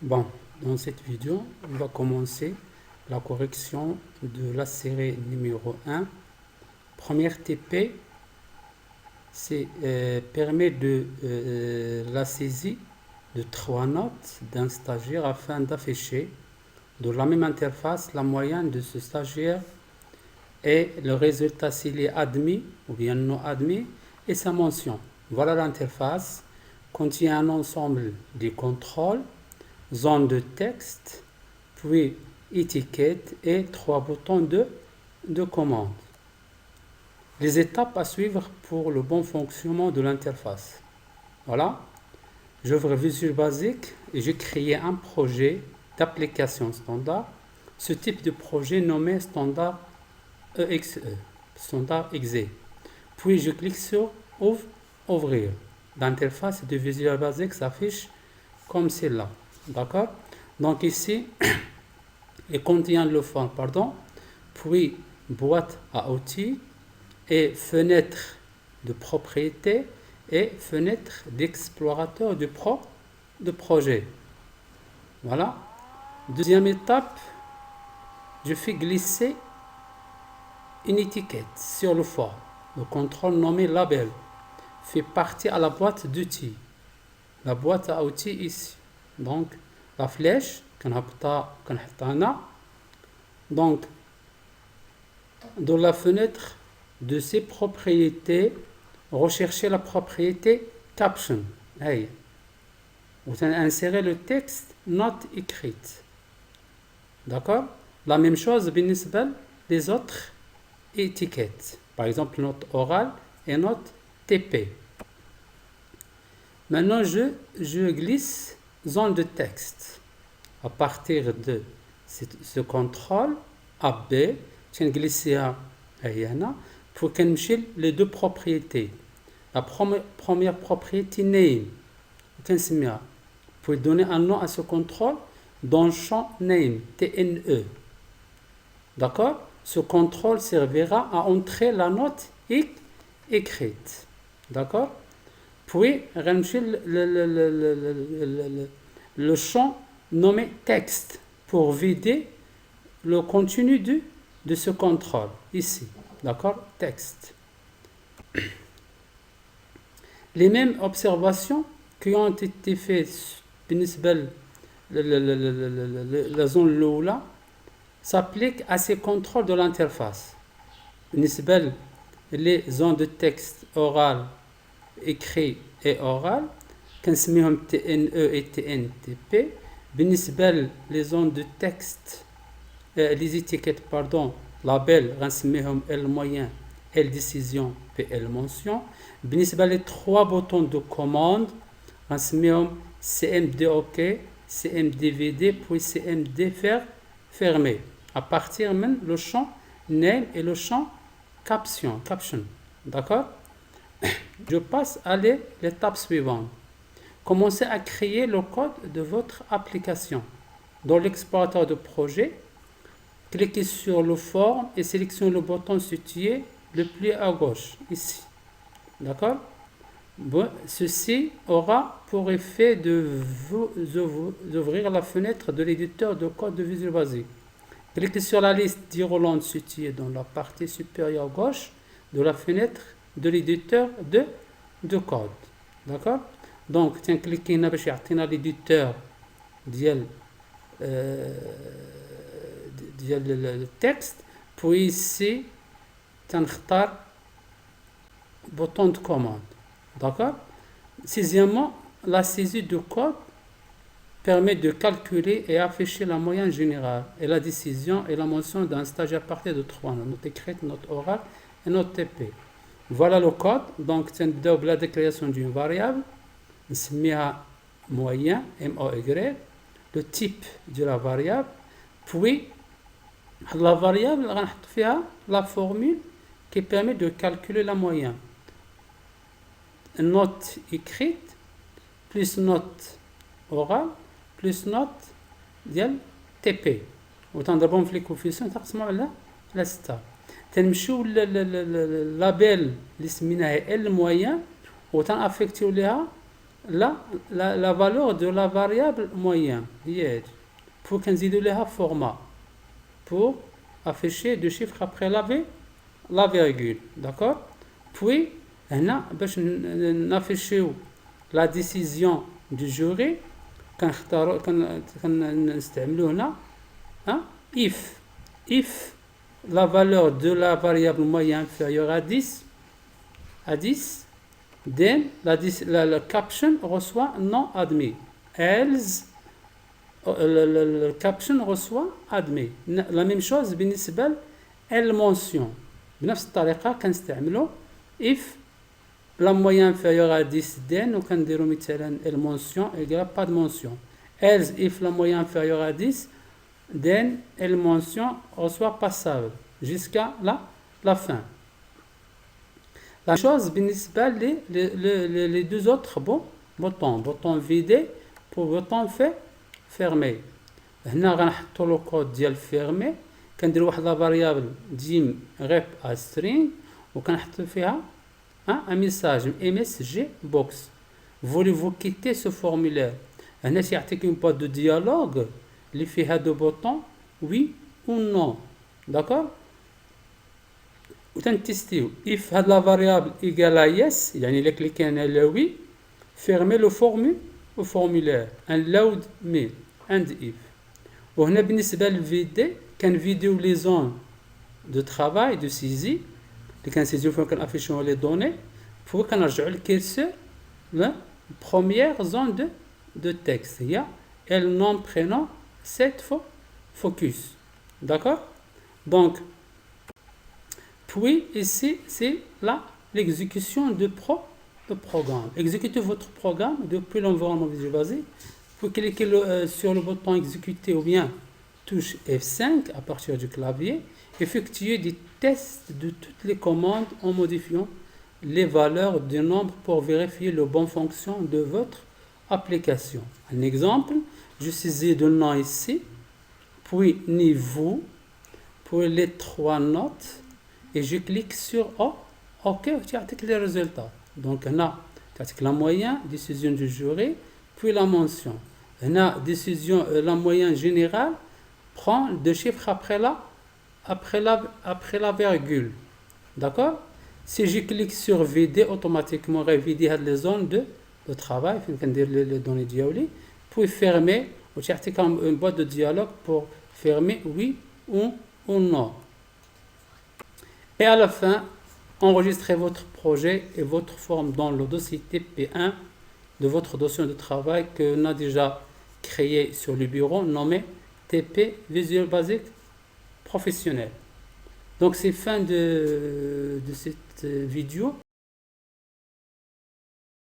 Bon, dans cette vidéo, on va commencer la correction de la série numéro 1. Première TP, permet de la saisie de 3 notes d'un stagiaire afin d'afficher de la même interface la moyenne de ce stagiaire et le résultat s'il est admis ou bien non admis et sa mention. Voilà l'interface, contient un ensemble de contrôles, zone de texte, puis étiquette et 3 boutons de commande. Les étapes à suivre pour le bon fonctionnement de l'interface. Voilà, j'ouvre Visual Basic et j'ai créé un projet d'application standard. Ce type de projet nommé standard EXE, standard EXE. Puis je clique sur Ouvrir. L'interface de Visual Basic s'affiche comme celle-là. D'accord? Donc ici, il contient le fond, puis boîte à outils et fenêtre de propriété et fenêtre d'explorateur de projet. Voilà. Deuxième étape, je fais glisser une étiquette sur le fond. Le contrôle nommé label fait partie à la boîte d'outils. La boîte à outils ici. Donc, la flèche, donc, dans la fenêtre de ses propriétés, recherchez la propriété caption. Hey. Vous insérez le texte note écrite. D'accord? La même chose les autres étiquettes. Par exemple, note orale et note TP. Maintenant, je glisse zone de texte. À partir de ce contrôle AB, je glisse pour qu'on les deux propriétés. La première propriété name. Pour donner un nom à ce contrôle dans le champ name, TNE. D'accord? Ce contrôle servira à entrer la note écrite. D'accord? Puis, le champ nommé texte pour vider le contenu de ce contrôle. Ici. D'accord? Texte. Les mêmes observations qui ont été faites la zone Lola s'appliquent à ces contrôles de l'interface. Les zones de texte oral, écrit et oral, كنسميهم TNE et TNTP. Les zones de texte, les étiquettes, label, غنسميهم L moyen, L décision, PL mention. Les 3 boutons de commande, غنسميهم CMD OK, CMDVD, puis CMD fermé. À partir même le champ name et le champ caption. D'accord? Je passe à l'étape suivante. Commencez à créer le code de votre application. Dans l'explorateur de projet, cliquez sur le forme et sélectionnez le bouton situé le plus à gauche, ici. D'accord? Bon, ceci aura pour effet de vous ouvrir la fenêtre de l'éditeur de code de Visual Basic. Cliquez sur la liste d'Iroland située dans la partie supérieure gauche de la fenêtre de l'éditeur de code. D'accord? Donc, cliquez sur l'éditeur le texte, puis ici, تنختار bouton de commande. D'accord? Sixièmement, la saisie de code permet de calculer et afficher la moyenne générale et la décision et la mention d'un stage à partir de 3 notes écrites, note orale et note TP. Voilà le code. Donc, c'est la déclaration d'une variable. نسميها moyen, MOY, le type de la variable, puis la variable, غنحط فيها la formule qui permet de calculer la moyenne. Note écrite, plus note orale, plus note ديال TP. وتنضربهم في الكوفيسيون تقسموا على 6. تنمشيو للابيل اللي سميناها ال موين وتنافيكتيو ليها la valeur de la variable moyenne pour qu'on ait le format pour afficher deux chiffres après la virgule, d'accord. Puis هنا باش نافيشيو la décision du jury كنستعملو هنا if la valeur de la variable moyenne inférieure à 10, then le caption reçoit non admis. Else, le caption reçoit admis. La même chose بالنسبة للمونسيون. بنفس الطريقة كنستعملو if la moyenne inférieure à 10, then وكنديرو مثلا المونسيون égale pas de mention. Else, if la moyenne inférieure à 10, then la mention reçoit passable jusqu'à la fin. La chose بالنسبة les deux autres bouton vidé pour bouton fermé. هنا غنحطو لو كود ديال fermé كندير واحد لا فاريابل ديم rep à string وكنحط فيها un message msg box. Voulez-vous quitter ce formulaire? هنا تيعطيك une boîte de dialogue اللي فيها دو بوطون oui ou non, d'accord. وتنتستيو if هاد لا فاريابل égale à yes يعني الا كليكينا على oui fermez le formulaire and load mail and if. وهنا بالنسبه للفيدي كنفيديو لي زون دو travail دو سيزي اللي كنسيزيو فين كنافيشيو لي دوني فوق كنرجعوا للكيرسور لا بروميير زون دو تكست هي el nom prénom set focus, d'accord. Donc puis ici c'est l'exécution de programme. Exécutez votre programme depuis l'environnement Visual Basic. Vous cliquez sur le bouton exécuter ou bien touche F5 à partir du clavier. Effectuez des tests de toutes les commandes en modifiant les valeurs du nombre pour vérifier le bon fonction de votre application. Un exemple, je saisis le nom ici, puis niveau, puis les trois notes, et je clique sur OK, tu as les résultats. Donc, là, tu as la moyenne, décision du jury, puis la mention. Là, décision, la moyenne générale prend deux chiffres après la virgule. D'accord? Si je clique sur vider, automatiquement, vider les zones de travail, les données diabolées, puis fermer, ou tu as une boîte de dialogue pour fermer oui ou non. Et à la fin, enregistrez votre projet et votre forme dans le dossier TP1 de votre dossier de travail que l'on a déjà créé sur le bureau, nommé TP Visual Basic Professionnel. Donc c'est fin de cette vidéo.